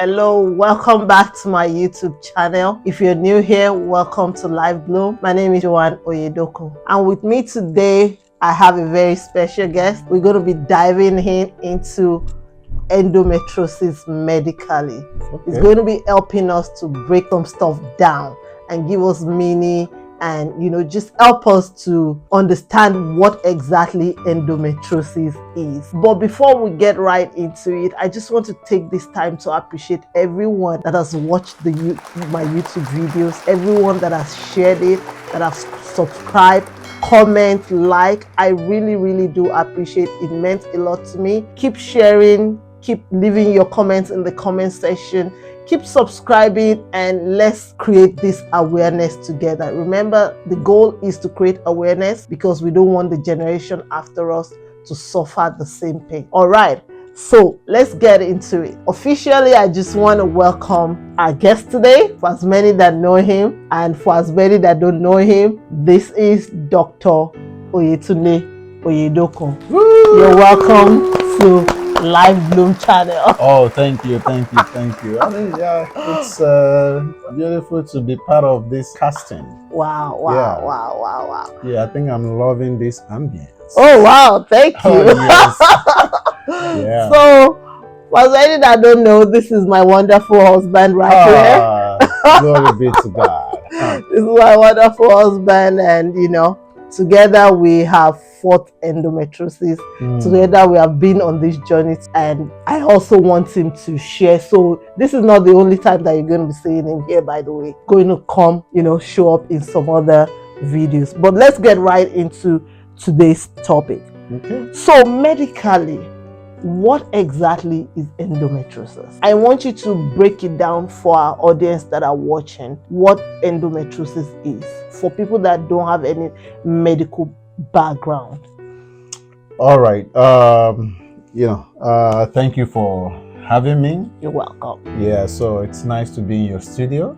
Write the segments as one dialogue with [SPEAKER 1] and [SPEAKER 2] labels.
[SPEAKER 1] Hello, welcome back to my YouTube channel. If you're new here, welcome to Live Bloom. My name is Joanne Oyedoko, and with me today I have a very special guest. We're going to be diving into endometriosis medically. Okay. It's going to be helping us to break some stuff down and give us meaning and just help us to understand what exactly endometriosis is. But before we get right into it, I just want to take this time to appreciate everyone that has watched my YouTube videos, everyone that has shared it, that has subscribed, comment, like. I really do appreciate it. It meant a lot to me. Keep sharing, keep leaving your comments in the comment section. Keep subscribing, and let's create this awareness together. Remember, the goal is to create awareness because we don't want the generation after us to suffer the same pain. All right, so let's get into it. Officially, I just want to welcome our guest today. For as many that know him and for as many that don't know him, this is Dr. Oyetunde Oyedoko. Woo! You're welcome to Live Bloom channel.
[SPEAKER 2] Oh, thank you. I mean, yeah, it's beautiful to be part of this casting.
[SPEAKER 1] Wow.
[SPEAKER 2] Yeah, I think I'm loving this ambience.
[SPEAKER 1] Oh wow, thank you.
[SPEAKER 2] Oh, yes. Yeah.
[SPEAKER 1] So, for those that don't know, this is my wonderful husband right here.
[SPEAKER 2] Glory be to God.
[SPEAKER 1] This is my wonderful husband, and together we have fought endometriosis. Together we have been on this journey, and I also want him to share. So this is not the only time that you're going to be seeing him here, by the way. Going to come, show up in some other videos. But let's get right into today's topic.
[SPEAKER 2] Okay.
[SPEAKER 1] So medically, what exactly is endometriosis? I want you to break it down for our audience that are watching what endometriosis is, for people that don't have any medical background.
[SPEAKER 2] All right. Thank you for having me.
[SPEAKER 1] You're welcome.
[SPEAKER 2] Yeah, so it's nice to be in your studio.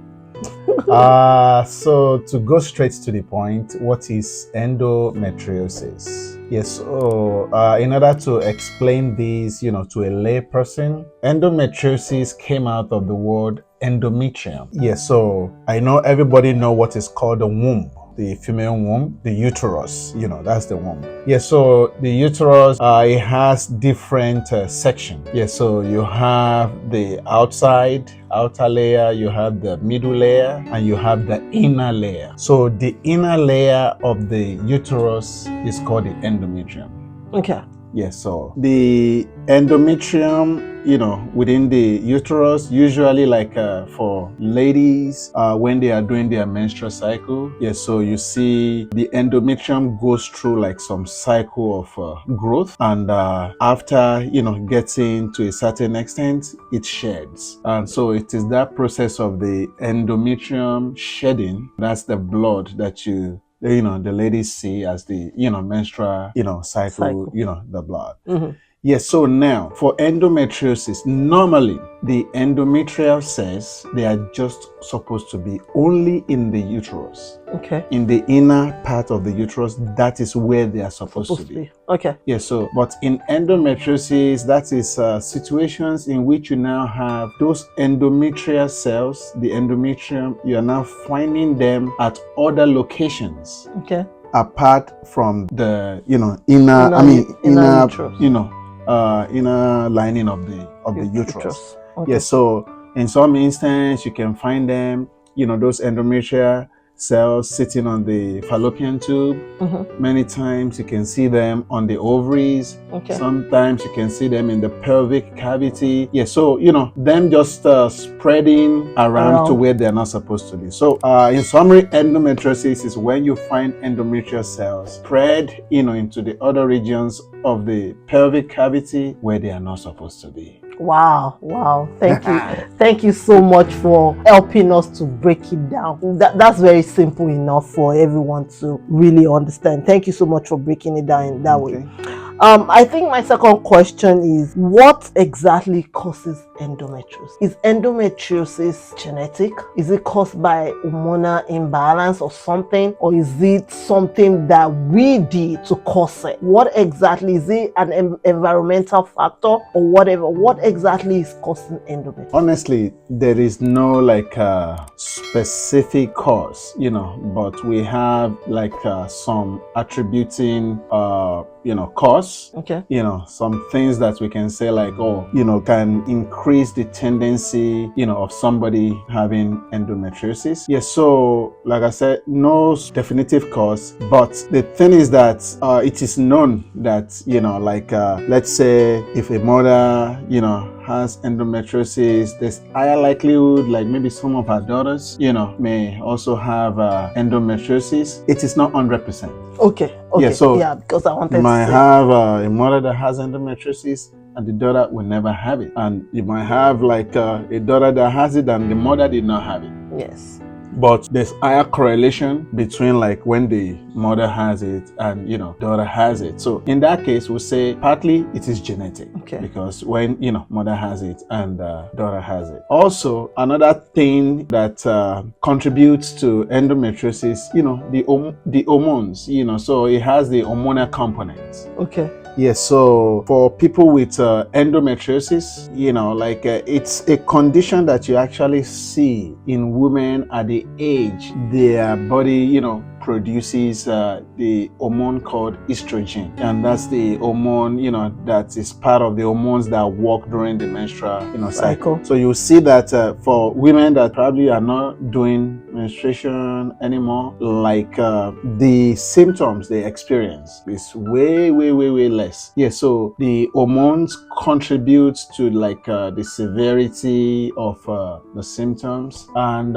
[SPEAKER 2] So to go straight to the point, what is endometriosis? Yes, so in order to explain this, to a lay person, endometriosis came out of the word endometrium. Yes, so I know everybody know what is called the womb. The female womb, the uterus, that's the womb. Yeah, so the uterus, it has different sections. Yeah, so you have the outer layer, you have the middle layer, and you have the inner layer. So the inner layer of the uterus is called the endometrium.
[SPEAKER 1] Okay.
[SPEAKER 2] Yeah, so the endometrium, within the uterus, usually like for ladies, when they are doing their menstrual cycle, yeah, so you see the endometrium goes through like some cycle of growth, and after, getting to a certain extent, it sheds. And so it is that process of the endometrium shedding, that's the blood that the ladies see as the, menstrual, cycle, the blood.
[SPEAKER 1] Mm-hmm.
[SPEAKER 2] Yes, so now for endometriosis, normally the endometrial cells, they are just supposed to be only in the uterus.
[SPEAKER 1] Okay.
[SPEAKER 2] In the inner part of the uterus, that is where they are supposed to be.
[SPEAKER 1] Okay.
[SPEAKER 2] Yes, so but in endometriosis, that is situations in which you now have those endometrial cells, the endometrium, you are now finding them at other locations.
[SPEAKER 1] Okay.
[SPEAKER 2] Apart from the inner lining of the uterus.
[SPEAKER 1] Okay.
[SPEAKER 2] Yes, so in some instances you can find them, those endometrial cells sitting on the fallopian tube. Mm-hmm. Many times you can see them on the ovaries.
[SPEAKER 1] Okay.
[SPEAKER 2] Sometimes you can see them in the pelvic cavity. Yeah, so them just spreading around to where they're not supposed to be. So in summary, endometriosis is when you find endometrial cells spread into the other regions of the pelvic cavity where they are not supposed to be.
[SPEAKER 1] Wow. Thank you so much for helping us to break it down. That's very simple enough for everyone to really understand. Thank you so much for breaking it down in that way. I think my second question is, what exactly causes endometriosis? Is endometriosis genetic? Is it caused by hormonal imbalance or something? Or is it something that we did to cause it? What exactly is it? An environmental factor or whatever? What exactly is causing endometriosis?
[SPEAKER 2] Honestly, there is no like specific cause, but we have like some attributing cause.
[SPEAKER 1] Okay.
[SPEAKER 2] Some things that we can say like, can increase the tendency, of somebody having endometriosis. Yes, so like I said, no definitive cause, but the thing is that it is known that, let's say if a mother, has endometriosis, there's higher likelihood like maybe some of her daughters, may also have endometriosis. It is not 100%.
[SPEAKER 1] Okay.
[SPEAKER 2] Yeah, so
[SPEAKER 1] because I wanted
[SPEAKER 2] you might
[SPEAKER 1] to say.
[SPEAKER 2] have a mother that has endometriosis and the daughter will never have it. And you might have like a daughter that has it and the mother did not have it.
[SPEAKER 1] Yes.
[SPEAKER 2] But there's higher correlation between like when the mother has it and daughter has it. So in that case, we'll say partly it is genetic.
[SPEAKER 1] Okay.
[SPEAKER 2] Because when mother has it and daughter has it. Also, another thing that contributes to endometriosis, the hormones. So it has the hormonal component.
[SPEAKER 1] Okay.
[SPEAKER 2] Yes, so for people with endometriosis, it's a condition that you actually see in women at the age their body, produces the hormone called estrogen, and that's the hormone that is part of the hormones that work during the menstrual cycle. So you see that for women that probably are not doing menstruation anymore, like the symptoms they experience is way less. Yeah, so the hormones contribute to like the severity of the symptoms, and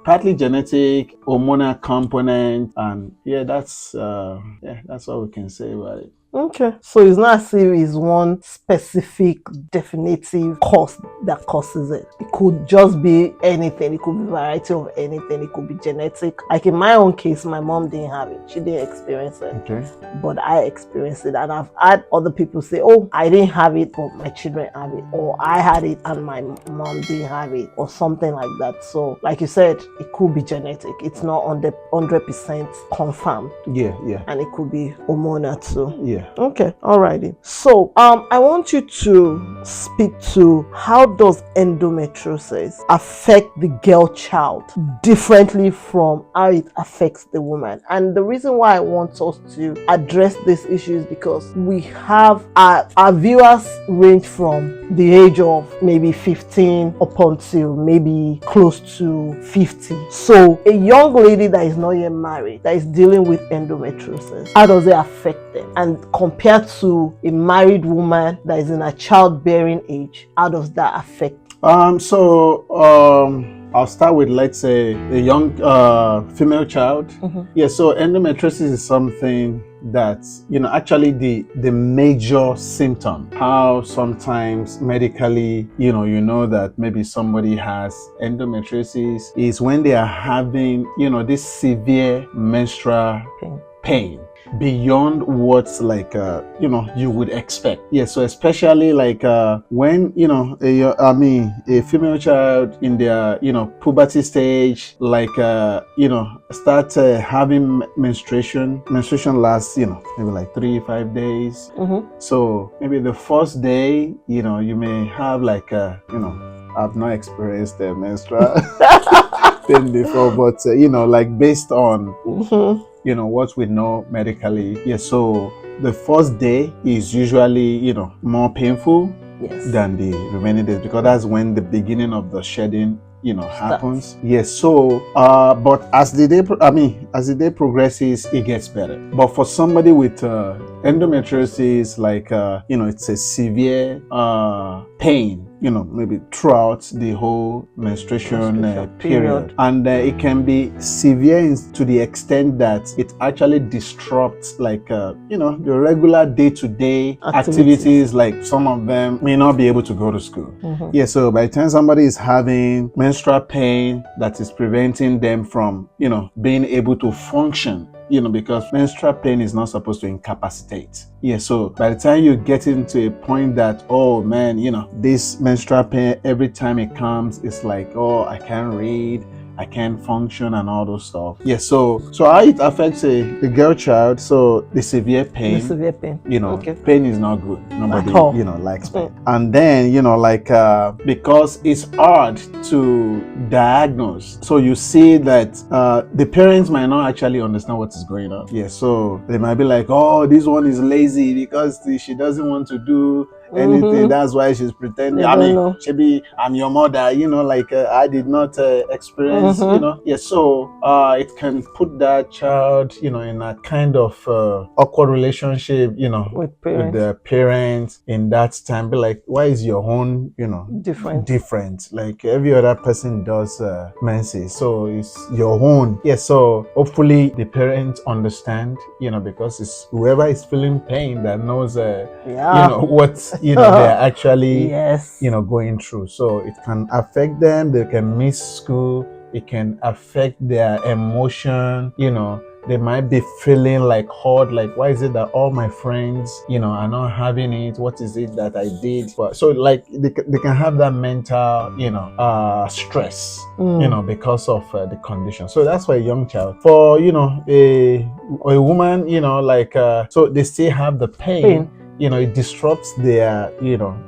[SPEAKER 2] partly genetic, hormonal component, and that's all we can say about it.
[SPEAKER 1] Okay. So it's not as if it's one specific definitive cause that causes it. It could just be anything. It could be a variety of anything. It could be genetic. Like in my own case, my mom didn't have it. She didn't experience it.
[SPEAKER 2] Okay.
[SPEAKER 1] But I experienced it. And I've had other people say, oh, I didn't have it, but my children have it. Or I had it and my mom didn't have it. Or something like that. So like you said, it could be genetic. It's not 100% confirmed.
[SPEAKER 2] Yeah.
[SPEAKER 1] And it could be hormonal too.
[SPEAKER 2] Yeah.
[SPEAKER 1] Okay, alrighty. So I want you to speak to how does endometriosis affect the girl child differently from how it affects the woman. And the reason why I want us to address this issue is because we have our viewers range from the age of maybe 15 up until maybe close to 50. So a young lady that is not yet married, that is dealing with endometriosis, how does it affect them? And compared to a married woman that is in a childbearing age, how does that affect?
[SPEAKER 2] I'll start with, let's say, a young female child.
[SPEAKER 1] Mm-hmm.
[SPEAKER 2] Yeah, so endometriosis is something that, actually the major symptom, how sometimes medically, that maybe somebody has endometriosis is when they are having, this severe menstrual pain beyond what's like you would expect. Yeah, so especially like when a female child in their puberty stage, like start having menstruation lasts maybe like 3-5 days.
[SPEAKER 1] Mm-hmm.
[SPEAKER 2] So maybe the first day you may have like I've not experienced the menstrual pain before, but like based on
[SPEAKER 1] Mm-hmm.
[SPEAKER 2] what we know medically. Yeah, so the first day is usually, more painful than the remaining days, because that's when the beginning of the shedding, happens. Yes, so but as the day progresses, it gets better. But for somebody with endometriosis, like it's a severe pain, maybe throughout the whole menstruation period. And it can be severe to the extent that it actually disrupts like the regular day-to-day activities. Like some of them may not be able to go to school. Mm-hmm. Yeah, so by the time somebody is having menstrual pain that is preventing them from being able to function because menstrual pain is not supposed to incapacitate. Yeah, so by the time you get into a point that, oh man, this menstrual pain, every time it comes, it's like, oh, I can't read, I can't function, and all those stuff. Yeah, so how it affects the girl child. So the severe pain.
[SPEAKER 1] Okay.
[SPEAKER 2] Pain is not good. Nobody,
[SPEAKER 1] At all.
[SPEAKER 2] likes pain. And then, because it's hard to diagnose. So you see that the parents might not actually understand what is going on. Yeah, so they might be like, oh, this one is lazy because she doesn't want to do anything. That's why she's pretending. I'm your mother, I did not experience, Yeah, so it can put that child, in a kind of awkward relationship, with the parents in that time. Be like, why is your own, different? Like every other person does menses, so it's your own. Yeah, so hopefully the parents understand, because it's whoever is feeling pain that knows what they're actually going through. So it can affect them. They can miss school. It can affect their emotion. They might be feeling like hard, like, why is it that all my friends are not having it? What is it that I did? So like they can have that mental stress because of the condition. So that's for a young child. For a woman, so they still have the pain. It disrupts their,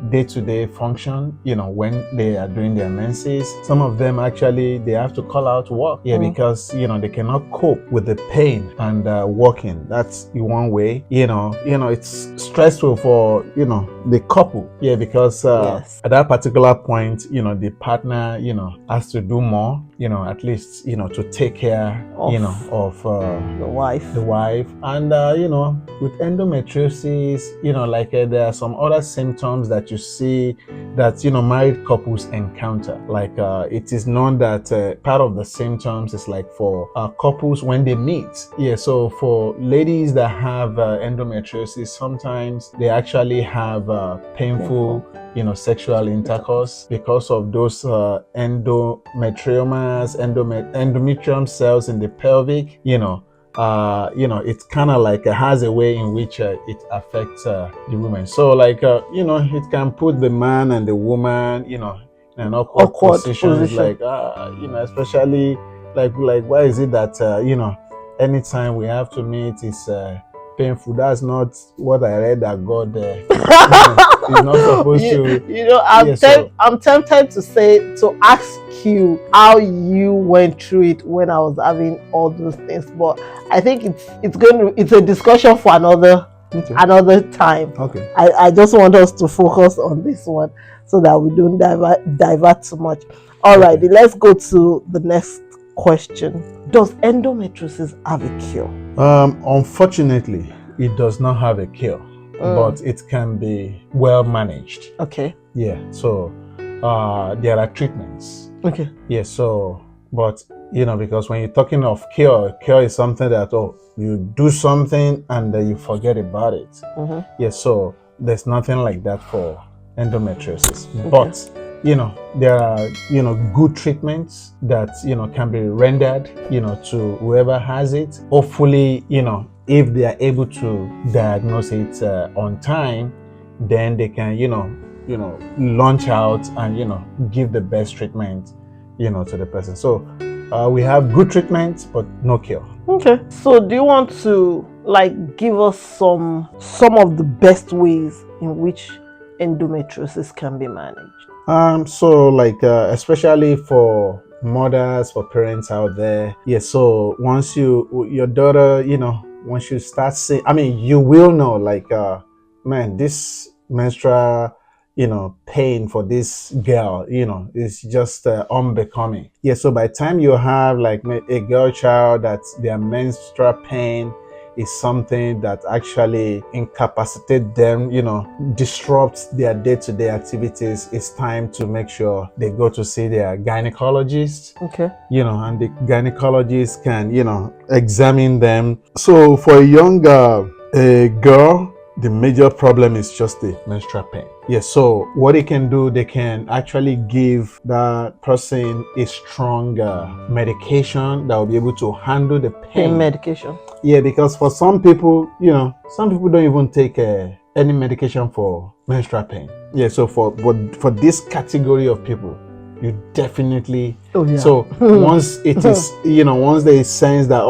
[SPEAKER 2] day-to-day function, when they are doing their menses. Some of them actually, they have to call out work, because, they cannot cope with the pain and working. That's one way. It's stressful for, the couple, because at that particular point, the partner, has to do more, at least, to take care, of
[SPEAKER 1] the
[SPEAKER 2] wife. And, with endometriosis, there are some other symptoms that you see that, married couples encounter. Like, it is known that part of the symptoms is like for couples when they meet. Yeah, so for ladies that have endometriosis, sometimes they actually have painful sexual intercourse because of those endometriomas, endometrium cells in the pelvic. It's kind of like has a way in which it affects the woman. So it can put the man and the woman, in an awkward position. It's like, especially like why is it that anytime we have to meet is painful? That's not what I read that God is not supposed to.
[SPEAKER 1] I'm tempted to ask you how you went through it when I was having all those things, but I think it's a discussion for another time.
[SPEAKER 2] Okay.
[SPEAKER 1] I just want us to focus on this one so that we don't divert too much. Alrighty, let's go to the next question. Does endometriosis have a cure?
[SPEAKER 2] Unfortunately, it does not have a cure, but it can be well managed.
[SPEAKER 1] Okay.
[SPEAKER 2] Yeah. So there are treatments.
[SPEAKER 1] Okay.
[SPEAKER 2] Yeah. So, but because when you're talking of cure is something that you do something and then you forget about it. Yeah. So there's nothing like that for endometriosis, but there are good treatments that can be rendered to whoever has it. Hopefully if they are able to diagnose it on time, then they can launch out and give the best treatment to the person. So we have good treatments but no cure.
[SPEAKER 1] Okay. So do you want to give us some of the best ways in which endometriosis can be managed?
[SPEAKER 2] So especially for mothers, for parents out there. Yeah, so once your daughter, once you start seeing, you will know man, this menstrual pain for this girl is just unbecoming. Yeah, so by the time you have a girl child that their menstrual pain is something that actually incapacitates them, disrupts their day-to-day activities, it's time to make sure they go to see their gynecologist.
[SPEAKER 1] Okay.
[SPEAKER 2] And the gynecologist can examine them. So for a younger girl, the major problem is just the menstrual pain. Yes, so what they can do, they can actually give that person a stronger medication that will be able to handle the pain.
[SPEAKER 1] medication.
[SPEAKER 2] Yeah, because for some people, some people don't even take any medication for menstrual pain. Yeah, so for this category of people, you definitely.
[SPEAKER 1] Oh yeah.
[SPEAKER 2] So once it is, once they sense that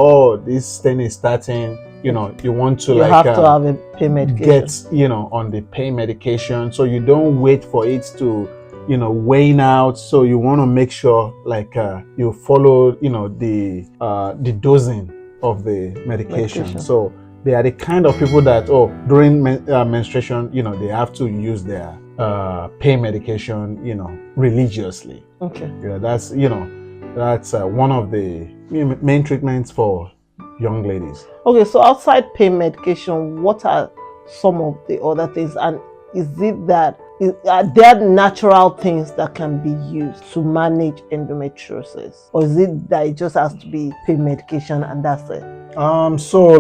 [SPEAKER 2] this thing is starting, you want to
[SPEAKER 1] you have to have a pain medication.
[SPEAKER 2] Get on the pain medication, so you don't wait for it to wane out. So you want to make sure you follow the dosing of the medication. So they are the kind of people that during menstruation they have to use their pain medication religiously.
[SPEAKER 1] Okay.
[SPEAKER 2] Yeah, that's one of the main treatments for young ladies.
[SPEAKER 1] Okay, so outside pain medication, what are some of the other things, and is it that are there natural things that can be used to manage endometriosis, or is it that it just has to be pain medication and that's it?
[SPEAKER 2] So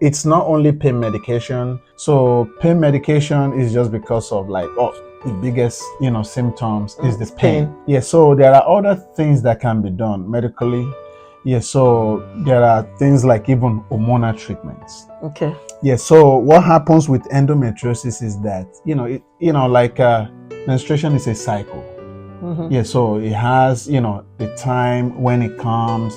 [SPEAKER 2] it's not only pain medication. So pain medication is just because of the biggest symptoms is the pain. Yeah, so there are other things that can be done medically. Yeah, so there are things like even hormonal treatments.
[SPEAKER 1] Okay.
[SPEAKER 2] Yeah, so what happens with endometriosis is that menstruation is a cycle. Mm-hmm. Yeah, so it has the time when it comes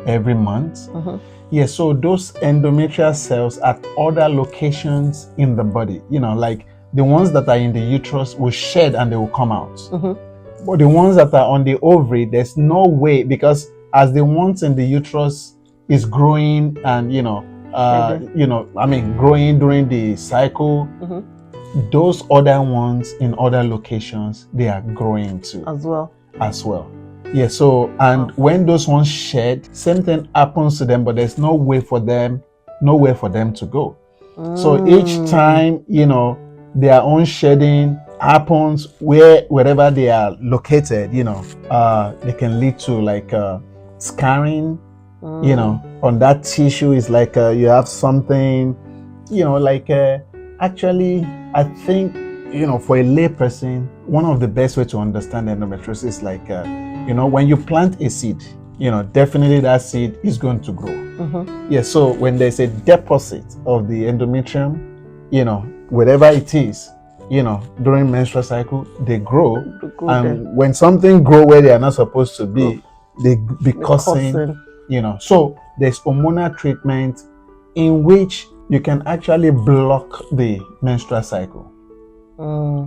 [SPEAKER 2] every month. Mm-hmm. Yeah, so those endometrial cells at other locations in the body, like the ones that are in the uterus will shed and they will come out. Mm-hmm. But the ones that are on the ovary, there's no way, because as the ones in the uterus is growing and growing during the cycle, mm-hmm. those other ones in other locations, they are growing too as well. Yeah, so and when those ones shed, same thing happens to them, but there's no way for them to go. So each time their own shedding happens wherever they are located, they can lead to scarring. On that tissue is you have something, actually I think for a lay person, one of the best way to understand endometriosis is when you plant a seed, definitely that seed is going to grow. Mm-hmm. Yeah, so when there's a deposit of the endometrium, whatever it is, during menstrual cycle, they grow. And when something grow where they are not supposed to be, they be causing. So there's hormonal treatment in which you can actually block the menstrual cycle.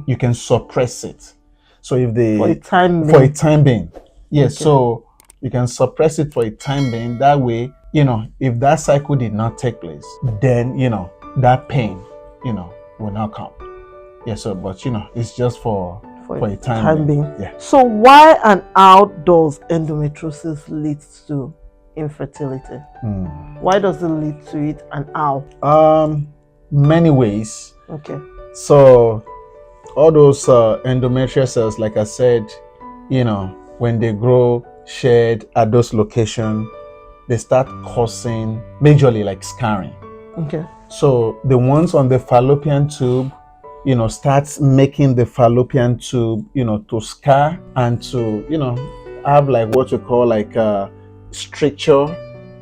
[SPEAKER 2] You can suppress it. So if for a time being, yes. Okay. So you can suppress it for a time being. That way, if that cycle did not take place, then that pain, will not come. Yeah. So, but it's just for a time being. Yeah.
[SPEAKER 1] So why and how does endometriosis lead to infertility? Why does it lead to it, and how?
[SPEAKER 2] Many ways.
[SPEAKER 1] Okay.
[SPEAKER 2] So all those endometrial cells, like I said, when they grow, shed at those locations, they start causing majorly scarring.
[SPEAKER 1] Okay.
[SPEAKER 2] So the ones on the fallopian tube, starts making the fallopian tube, to scar and to, have what you call stricture,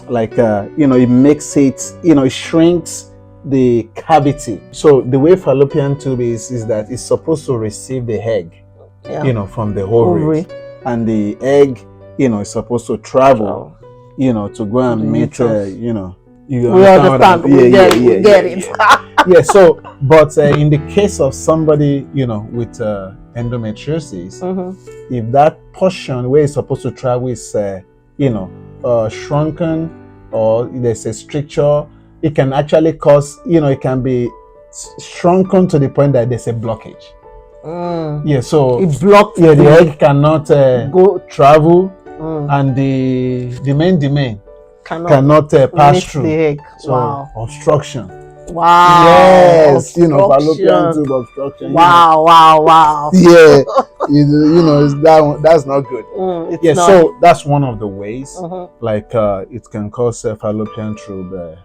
[SPEAKER 2] it makes it, it shrinks the cavity. So the way fallopian tube is that it's supposed to receive the egg, from the ovary, and the egg, is supposed to travel, to go and meet, you
[SPEAKER 1] understand. We get it.
[SPEAKER 2] Yeah. So, but in the case of somebody, with endometriosis, mm-hmm. if that portion where it's supposed to travel is, shrunken, or there's a stricture, it can actually cause, it can be shrunken to the point that there's a blockage. Yeah, so
[SPEAKER 1] it blocks.
[SPEAKER 2] Yeah, the egg cannot go travel, and the main cannot pass through.
[SPEAKER 1] The egg.
[SPEAKER 2] So
[SPEAKER 1] wow.
[SPEAKER 2] Obstruction.
[SPEAKER 1] Wow.
[SPEAKER 2] Yes, fallopian tube obstruction.
[SPEAKER 1] Wow.
[SPEAKER 2] Yeah, that's not good.
[SPEAKER 1] It's not.
[SPEAKER 2] So that's one of the ways. Mm-hmm. It can cause fallopian tube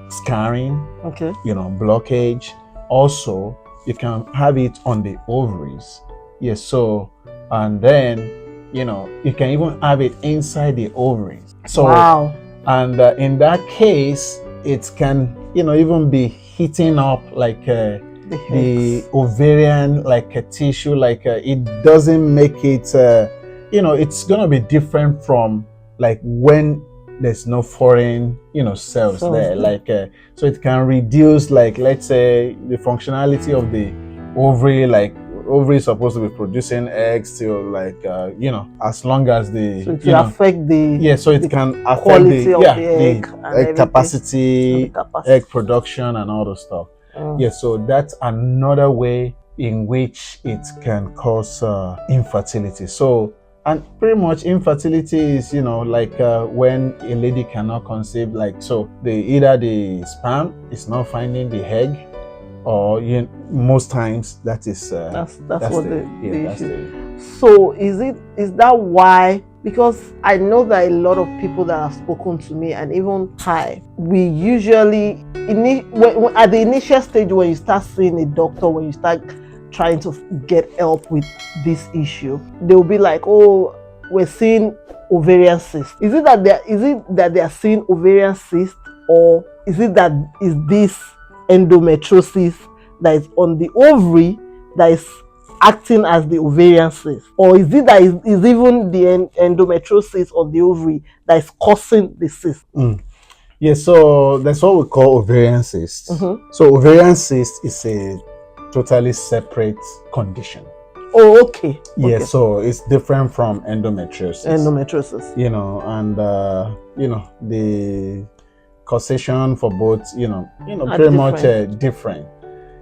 [SPEAKER 2] scarring,
[SPEAKER 1] Okay.
[SPEAKER 2] blockage. Also, you can have it on the ovaries. Yes, so, and then, you can even have it inside the ovaries. So,
[SPEAKER 1] Wow.
[SPEAKER 2] and in that case, it can, even be heating up like the ovarian, like a tissue, like it doesn't make it, it's gonna be different from like when there's no foreign, cells there. Like, so it can reduce, like, let's say, the functionality of the ovary. Like, ovary is supposed to be producing eggs till, like, as long as the,
[SPEAKER 1] so it will affect the
[SPEAKER 2] so it can affect
[SPEAKER 1] quality
[SPEAKER 2] the
[SPEAKER 1] of the egg and
[SPEAKER 2] egg capacity, egg production, and all the stuff. So that's another way in which it can cause infertility. So, and pretty much infertility is, like when a lady cannot conceive, like, so either the sperm is not finding the egg, or most times that is
[SPEAKER 1] that's what the issue.
[SPEAKER 2] the,
[SPEAKER 1] So is that why? Because I know that a lot of people that have spoken to me, and even I, we usually at the initial stage, when you start seeing a doctor, when you start trying to get help with this issue, they'll be like, oh, we're seeing ovarian cyst. Is it that they are seeing ovarian cyst, or is it that is this endometriosis that is on the ovary that is acting as the ovarian cyst? Or is it that is even the endometriosis on the ovary that is causing the cyst?
[SPEAKER 2] Yeah, so that's what we call ovarian cyst. So ovarian cyst is a totally separate condition.
[SPEAKER 1] Oh, okay.
[SPEAKER 2] Yeah, so it's different from endometriosis. And the causation for both, pretty much different.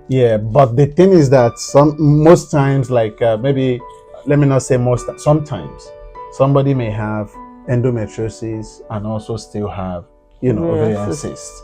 [SPEAKER 2] Yeah, but the thing is that most times, like maybe, let me not say most, sometimes somebody may have endometriosis and also still have, ovarian cyst.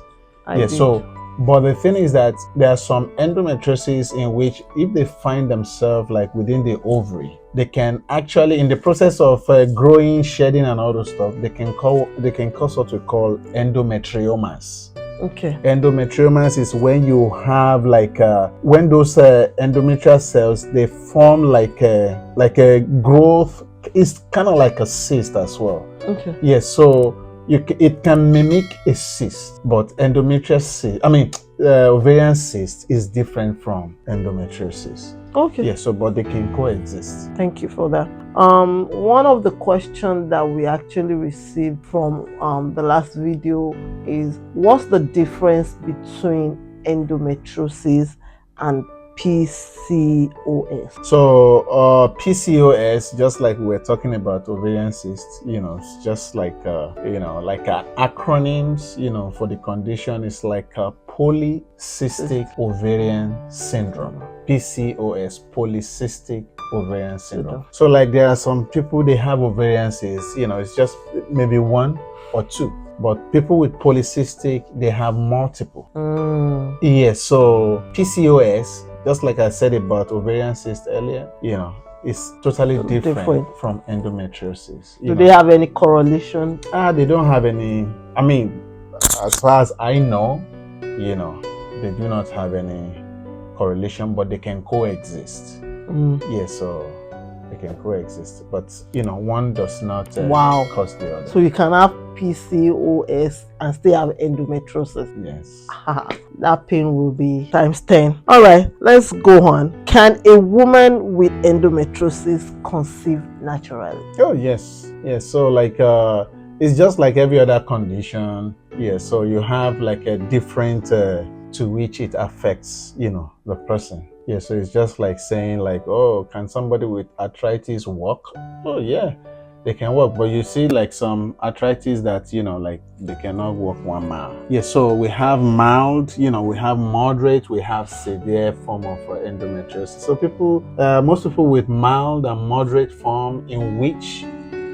[SPEAKER 2] So, but the thing is that there are some endometriosis in which, if they find themselves like within the ovary, they can actually, in the process of growing, shedding, and all those stuff, they can cause what we call endometriomas.
[SPEAKER 1] Okay.
[SPEAKER 2] Endometriomas is when you have like when those endometrial cells, they form like a growth. It's kind of like a cyst as well.
[SPEAKER 1] Okay.
[SPEAKER 2] Yes, so it can mimic a cyst, but endometrial cyst, ovarian cyst, is different from endometriosis.
[SPEAKER 1] Okay.
[SPEAKER 2] Yeah, so but they can coexist.
[SPEAKER 1] Thank you for that. One of the questions that we actually received from the last video is, what's the difference between endometriosis and PCOS?
[SPEAKER 2] So PCOS, just like we were talking about ovarian cysts, it's just like like acronyms, for the condition. Is like a polycystic ovarian syndrome. PCOS, polycystic ovarian syndrome. So like there are some people, they have ovarian cysts, it's just maybe one or two. But people with polycystic, they have multiple. Yes, so PCOS, just like I said about ovarian cyst earlier, it's totally different from endometriosis.
[SPEAKER 1] Do they have any correlation?
[SPEAKER 2] They don't have any. As far as I know, they do not have any correlation, but they can coexist. Yeah, so they can coexist, but one does not cause the other.
[SPEAKER 1] So you can have PCOS and still have endometriosis.
[SPEAKER 2] Yes.
[SPEAKER 1] That pain will be times 10. All right, let's go on. Can a woman with endometriosis conceive naturally?
[SPEAKER 2] Oh yes. So like it's just like every other condition. Yeah, so you have like a different to which it affects the person. Yeah, so it's just like saying like, oh, can somebody with arthritis walk? Oh yeah, they can walk, but you see like some arthritis that like they cannot walk 1 mile. Yeah, so we have mild, we have moderate, we have severe form of endometriosis. So most people with mild and moderate form, in which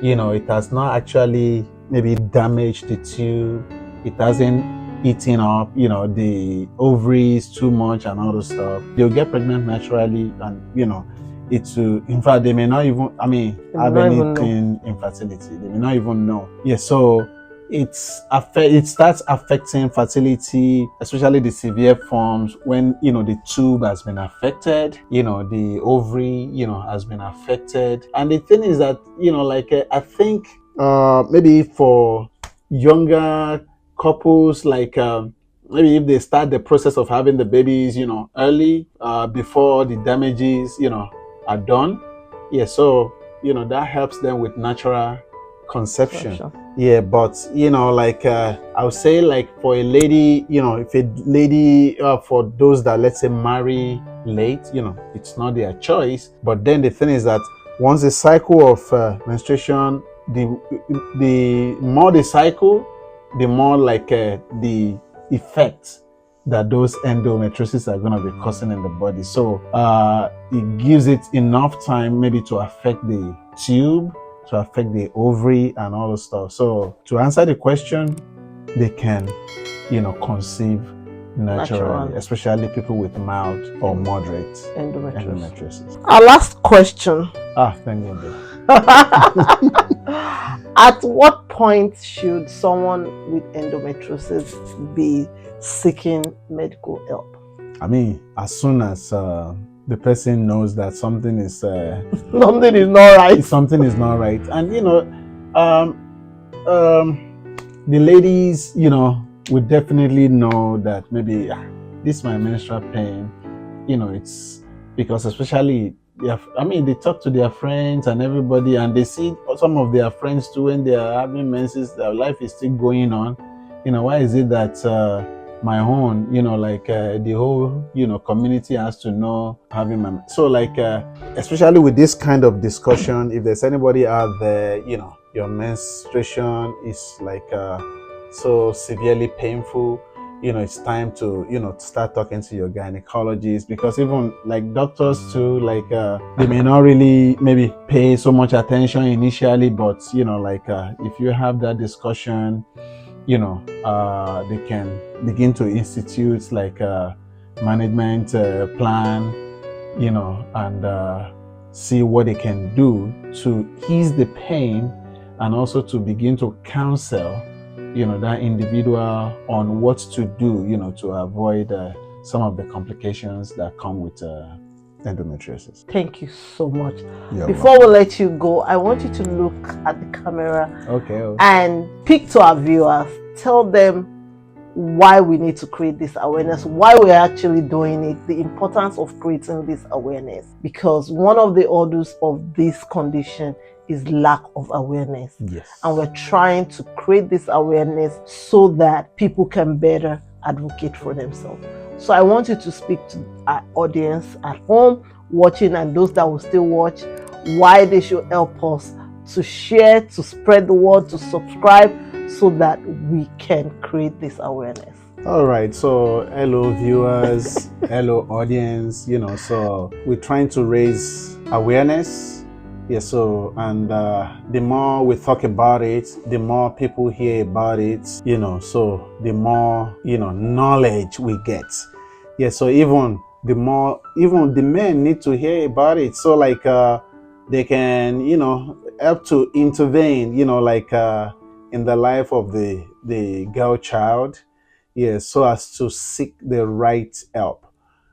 [SPEAKER 2] it has not actually maybe damaged the tube, it hasn't eating up the ovaries too much and all the stuff, they'll get pregnant naturally, and in fact they may not even have anything infertility, they may not even know. Yeah, so it starts affecting fertility, especially the severe forms when the tube has been affected, the ovary has been affected. And the thing is that I think maybe for younger couples, like maybe if they start the process of having the babies early, before the damages are done, so that helps them with natural conception. Yeah, but I would say, like, for a lady, if a lady, for those that, let's say, marry late, it's not their choice. But then the thing is that once the cycle of menstruation, the more the cycle, the more the effect that those endometriosis are going to be causing in the body. So it gives it enough time maybe to affect the tube, to affect the ovary and all the stuff. So to answer the question, they can conceive naturally, especially people with mild or moderate endometriosis.
[SPEAKER 1] Our last question.
[SPEAKER 2] Thank you.
[SPEAKER 1] At what point should someone with endometriosis be seeking medical help?
[SPEAKER 2] I mean, as soon as the person knows that something is
[SPEAKER 1] something is not right.
[SPEAKER 2] Something is not right. And the ladies, would definitely know that maybe this is my menstrual pain. It's because, especially, they talk to their friends and everybody, and they see some of their friends too when they are having menses. Their life is still going on. Why is it that my own, the whole, community has to know having my... So, especially with this kind of discussion, if there's anybody out there, your menstruation is so severely painful, it's time to start talking to your gynecologist, because even doctors too, they may not really maybe pay so much attention initially, but if you have that discussion, they can begin to institute a management plan, and see what they can do to ease the pain, and also to begin to counsel that individual on what to do to avoid some of the complications that come with endometriosis.
[SPEAKER 1] Thank you so much. Before we let you go, I want you to look at the camera, and speak to our viewers. Tell them why we need to create this awareness, why we're actually doing it, the importance of creating this awareness. Because one of the orders of this condition is lack of awareness.
[SPEAKER 2] Yes.
[SPEAKER 1] And we're trying to create this awareness so that people can better advocate for themselves. So I want you to speak to our audience at home, watching, and those that will still watch, why they should help us to share, to spread the word, to subscribe, so that we can create this awareness.
[SPEAKER 2] All right, so hello viewers, hello audience. So we're trying to raise awareness. So, and the more we talk about it, the more people hear about it, so the more, knowledge we get. So even the men need to hear about it. So they can, help to intervene, in the life of the girl child, so as to seek the right help.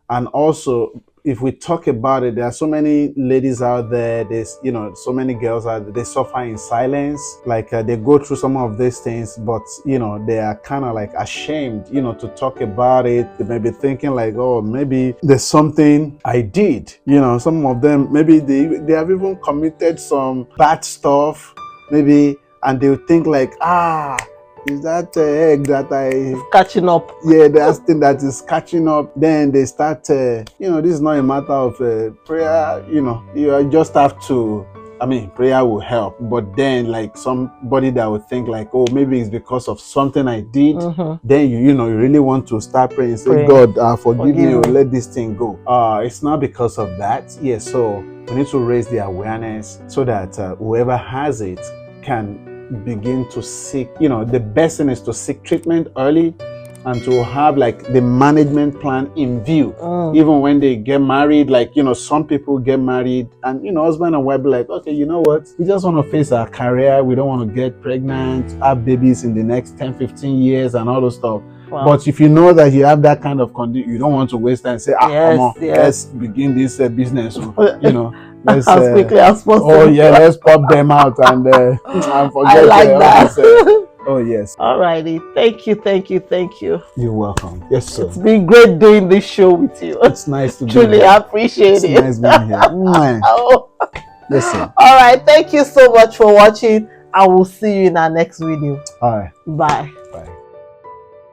[SPEAKER 2] And also, if we talk about it, there are so many ladies out there, there's so many girls out there, they suffer in silence, they go through some of these things, but they are kind of ashamed to talk about it. They may be thinking oh, maybe there's something I did. Some of them, maybe they have even committed some bad stuff, maybe, and they'll think is that egg that I
[SPEAKER 1] catching up?
[SPEAKER 2] Yeah, that's thing that is catching up. Then they start, this is not a matter of prayer. You just have to. Prayer will help. But then, somebody that would think oh, maybe it's because of something I did. Then you really want to start praying, say, God, forgive me, or let this thing go. It's not because of that. So we need to raise the awareness so that whoever has it can begin to seek. The best thing is to seek treatment early, and to have like the management plan in view. Even when they get married, like, you know, some people get married and, you know, husband and wife be like, okay, you know what, we just want to face our career, we don't want to get pregnant, have babies in the next 10-15 years and all those stuff. Wow. But if you know that you have that kind of condition, you don't want to waste time and say, let's begin this business, you know, let's
[SPEAKER 1] as quickly as possible.
[SPEAKER 2] Oh yeah, let's pop them out and forget.
[SPEAKER 1] I like that.
[SPEAKER 2] Oh yes.
[SPEAKER 1] Alrighty, thank you.
[SPEAKER 2] You're welcome. Yes, sir.
[SPEAKER 1] It's been great doing this show with you.
[SPEAKER 2] It's nice to be
[SPEAKER 1] truly
[SPEAKER 2] here.
[SPEAKER 1] Appreciate it.
[SPEAKER 2] It's nice being here.
[SPEAKER 1] Oh.
[SPEAKER 2] Yes, sir.
[SPEAKER 1] All right, thank you so much for watching. I will see you in our next video.
[SPEAKER 2] All right.
[SPEAKER 1] Bye.